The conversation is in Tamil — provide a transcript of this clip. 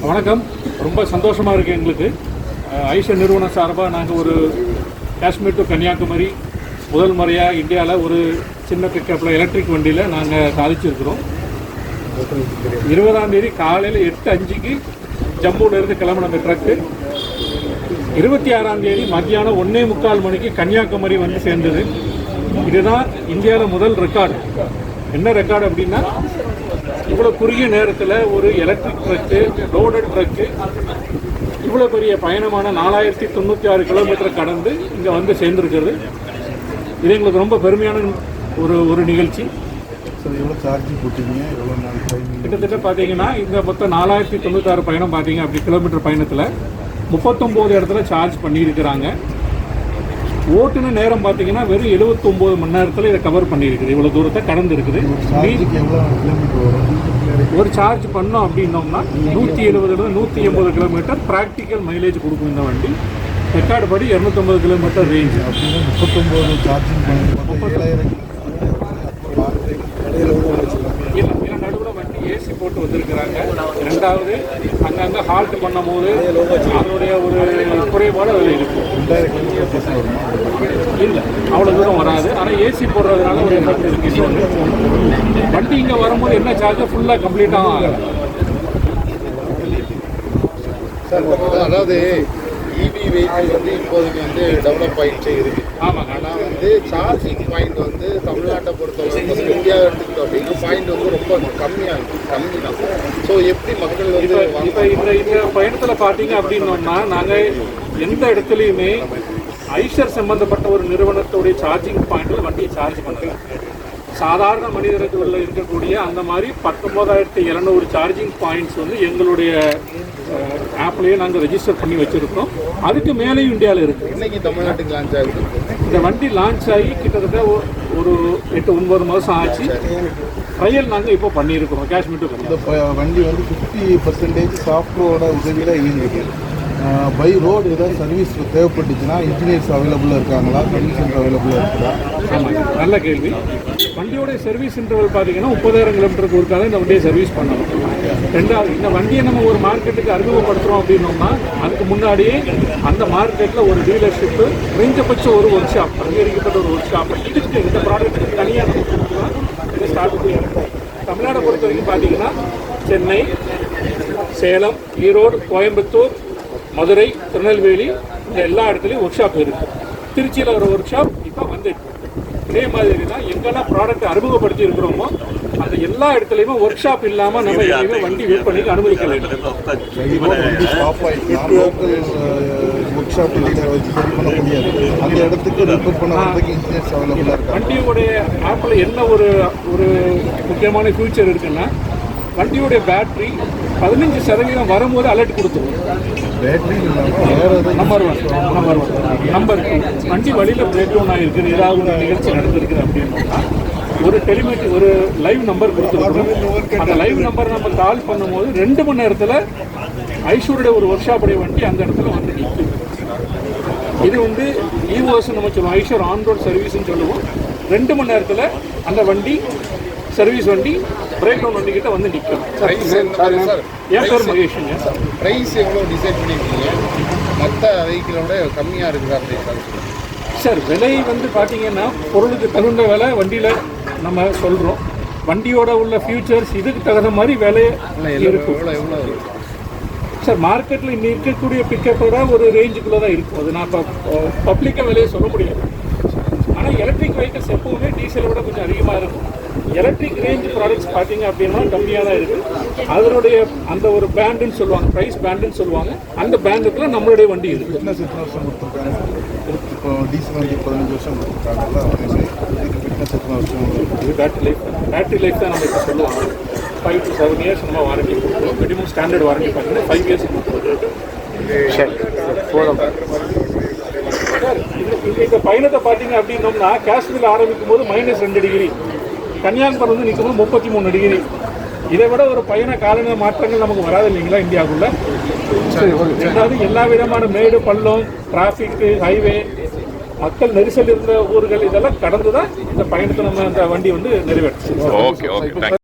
வணக்கம். ரொம்ப சந்தோஷமாக இருக்குது எங்களுக்கு. ஐஷர் நிறுவனம் சார்பாக நாங்கள் ஒரு காஷ்மீர் டு கன்னியாகுமரி முதல் முறையாக இந்தியாவில் ஒரு சின்ன பிக்கப்பில் எலக்ட்ரிக் வண்டியில் நாங்கள் சாதிச்சிருக்கிறோம். 20ஆம் தேதி காலையில் 8:05 ஜம்முவிலேருந்து கிளம்பின இந்த ட்ரக்கு 26ஆம் தேதி மத்தியானம் 1:45 மணிக்கு கன்னியாகுமரி வந்து சேர்ந்தது. இதுதான் இந்தியாவில் முதல் ரெக்கார்டு. என்ன ரெக்கார்டு அப்படின்னா, இவ்வளோ குறுகிய நேரத்தில் ஒரு எலக்ட்ரிக் ட்ரக்கு, லோடட் ட்ரக்கு இவ்வளோ பெரிய பயணமான 4096 கிலோமீட்டர் கடந்து இங்கே வந்து சேர்ந்துருக்கிறது. இது எங்களுக்கு ரொம்ப பெருமையான ஒரு நிகழ்ச்சி. கிட்டத்தட்ட பார்த்தீங்கன்னா இந்த மொத்தம் 4096 பயணம் பார்த்தீங்க அப்படி கிலோமீட்டர் பயணத்தில் 39 இடத்துல சார்ஜ் பண்ணியிருக்கிறாங்க. ஓட்டுன நேரம் பார்த்தீங்கன்னா வெறும் 79 மணி நேரத்தில் இதை கவர் பண்ணியிருக்குது. இவ்வளோ தூரத்தை கடந்து இருக்குது. ஒரு சார்ஜ் பண்ணோம் அப்படின்னோம்னா 170 180 கிலோமீட்டர் ப்ராக்டிக்கல் மைலேஜ் கொடுக்கும் இந்த வண்டி. ரெக்கார்டு படி 250 கிலோமீட்டர் ரேஞ்ச். 39 சார்ஜிங் நடுவில் வண்டி ஏசி போட்டு வந்திருக்கிறாங்க. ரெண்டாவது அங்கங்கே ஹால்ட் பண்ணும் போது அதனுடைய ஒரு குறைபாடு அதில் இருக்கும். இல்லை, அவ்வளோ தூரம் வராது. ஆனால் ஏசி போடுறதுனால ஒரு எஃபெக்ட் இருக்குது. வண்டி இங்கே வரும்போது என்ன சார்ஜ் ஃபுல்லாக கம்ப்ளீட்டாக ஆகலை. அதாவது இவி வெஹிக்கிள் வந்து இப்போதைக்கு வந்து டெவலப் ஆகிடுச்சே இருக்குது. ஆமாங்க. ஆனால் வந்து சார்ஜிங் பாயிண்ட் வந்து தமிழ்நாட்டை பொறுத்தவரை இந்தியாவை எடுத்துக்கிட்டோம் அப்படின்னா பாயிண்ட் வந்து ரொம்ப கம்மி தான். ஸோ எப்படி மக்கள் வந்து இப்போ இந்த பயணத்தில் பார்த்தீங்க அப்படின்னோம்னா, நாங்கள் எந்த இடத்துலையுமே ஐஷர் சம்பந்தப்பட்ட ஒரு நிறுவனத்துடைய சார்ஜிங் பாயிண்டில் வண்டியை சார்ஜ் பண்ணுறோம். சாதாரண மனிதர்களுக்குள்ள இருக்கக்கூடிய அந்த மாதிரி 19,700 சார்ஜிங் பாயிண்ட்ஸ் வந்து எங்களுடைய ஆப்லேயே நாங்கள் ரெஜிஸ்டர் பண்ணி வச்சுருக்கோம். அதுக்கு மேலேயும் இந்தியாவில் இருக்குது. இன்னைக்கு தமிழ்நாட்டுக்கு லான்ச் ஆகுது. இந்த வண்டி லான்ச் ஆகி கிட்டத்தட்ட ஒரு 8-9 மாதம் ஆச்சு. ட்ரையல் நாங்கள் இப்போ பண்ணியிருக்கிறோம் காஷ்மீர் டு கன்னியாகுமரி. இந்த வண்டி வந்து 50% சாஃப்ட்வேரோட உதவியில் இயங்குது. பை ரோடு ஏதாவது சர்வீஸ் தேவைப்பட்டுச்சுன்னா இன்ஜினியர்ஸ் அவைலபிளாக இருக்காங்களா, சர்வீஸ் சென்டர் அவைலபிளாக இருக்குதா? ஆமாங்க, நல்ல கேள்வி. வண்டியோடைய சர்வீஸ் இன்டர்வல் பார்த்தீங்கன்னா 30,000 கிலோமீட்டருக்கு ஒருக்காக இந்த வண்டியை சர்வீஸ் பண்ணணும். ரெண்டாவது, இந்த வண்டியை நம்ம ஒரு மார்க்கெட்டுக்கு அறிமுகப்படுத்துகிறோம் அப்படின்னோம்னா அதுக்கு முன்னாடியே அந்த மார்க்கெட்டில் ஒரு டீலர்ஷிப்பு, குறைஞ்சபட்ச ஒரு ஒர்க் ஷாப், அங்கீகரிக்கப்பட்ட ஒரு ஒர்க் ஷாப் இதுக்கு இந்த ப்ராடக்ட்டுக்கு தனியாக நம்ம கொடுத்துக்கலாம். இதை ஸ்டார்ட் பண்ணி இருக்கும். தமிழ்நாடை பொறுத்த வரைக்கும் பார்த்தீங்கன்னா சென்னை, சேலம், ஈரோடு, கோயம்புத்தூர், மதுரை, திருநெல்வேலி இந்த எல்லா இடத்துலையும் ஒர்க் ஷாப் இருக்குது. திருச்சியில் ஒரு ஒர்க் ஷாப் இப்போ வந்துட்டு. இதே மாதிரி தான் எங்கெல்லாம் ப்ராடக்ட் அறிமுகப்படுத்தி இருக்கிறோமோ அந்த எல்லா இடத்துலையுமே ஒர்க் ஷாப் இல்லாமல் நம்ம எங்கேயுமே வண்டி விற்பனைக்கு அனுமதிக்கலை. வண்டியோடைய ஆப்பில் என்ன ஒரு முக்கியமான ஃபியூச்சர் இருக்குன்னா, வண்டியோடைய பேட்டரி 15% வரும்போது அலர்ட் கொடுத்துரும். நம்பர் 1 வண்டி வழியில் பிரேக் டவுன் ஆகிருக்கு, ஏதாவது ஒரு நிகழ்ச்சி நடந்திருக்குது அப்படின்னா ஒரு டெலிமெட்ரி, ஒரு லைவ் நம்பர் கொடுத்துருக்கோம். அந்த லைவ் நம்பர் நம்ம கால் பண்ணும்போது 2 மணி நேரத்தில் ஐஷூருடைய ஒரு ஒர்க் ஷாப்புடைய வண்டி அந்த இடத்துல வந்து நிற்கும். இது வந்து இஓஎஸ் நம்ம சொல்லுவோம், ஐஷூர் ஆன்ரோட் சர்வீஸ்ன்னு சொல்லுவோம். 2 மணி நேரத்தில் அந்த வண்டி சர்வீஸ் வண்டி பிரேக் டவுன் வண்டி கிட்ட வந்து நிற்கும். ஏன் சார் மகேஷுங்க, ப்ரைஸ் எவ்வளோ டிசைட் பண்ணியிருக்கீங்க? மற்ற வெஹிக்கிளோட கம்மியாக இருக்குது அப்படின்னு சார்? விலை வந்து பார்த்தீங்கன்னா பொருளுக்கு தகுந்த விலை வண்டியில் நம்ம சொல்கிறோம். வண்டியோட உள்ள ஃபியூச்சர்ஸ் இதுக்கு தகுந்த மாதிரி விலை இருக்கும். எவ்வளோ சார் மார்க்கெட்டில் இன்னும் இருக்கக்கூடிய பிக்கப்போட ஒரு ரேஞ்சுக்குள்ளே தான் இருக்கும். அது நான் இப்போ பப்ளிக்காக விலையை சொல்ல முடியாது. ஆனால் எலக்ட்ரிக் வெஹிக்கிள்ஸ் எப்போவுமே டீசலை விட கொஞ்சம் அதிகமாக இருக்கும். எலக்ட்ரிக் ரேஞ்ச் ப்ராடக்ட்ஸ் பார்த்தீங்க அப்படின்னா கம்மியாக தான் இருக்குது. அதனுடைய அந்த ஒரு பேண்டுன்னு சொல்லுவாங்க, ப்ரைஸ் பேண்டுன்னு சொல்லுவாங்க. அந்த பேண்டுக்குள்ள நம்மளுடைய வண்டி இருக்குது. ஃபிட்னஸ் எத்தனை வருஷம் கொடுத்துருக்காங்க? இப்போ டீசல் வண்டி 15 வருஷம் கொடுத்துருக்காங்கல்ல, ஃபிட்னஸ் எத்தனை வருஷம்? இது பேட்டரி லைஃப் தான் நம்ம இப்போ சொல்லுவாங்க. 5 to 7 years நம்ம வாரண்டி கொடுக்குறோம். மினிமம் ஸ்டாண்டர்ட் வாரண்டி பார்த்தீங்கன்னா 5 years கொடுக்குறோம். சார் இந்த பயணத்தை பார்த்தீங்க அப்படின்னோம்னா காஷ்மீரில் ஆரம்பிக்கும் போது -2 டிகிரி, கன்னியாகுமரி வந்து நிற்கும் போது 33 டிகிரி. இதை விட ஒரு பயண காலநிலை மாற்றங்கள் நமக்கு வராது இல்லைங்களா இந்தியாவுக்குள்ள? ரெண்டாவது, எல்லா விதமான மேடு பள்ளம், டிராஃபிக்கு, ஹைவே, மக்கள் நெரிசல் இருந்த ஊர்கள் இதெல்லாம் கடந்து தான் இந்த பயணத்தை நம்ம அந்த வண்டி வந்து நிறைவேற்றுச்சு.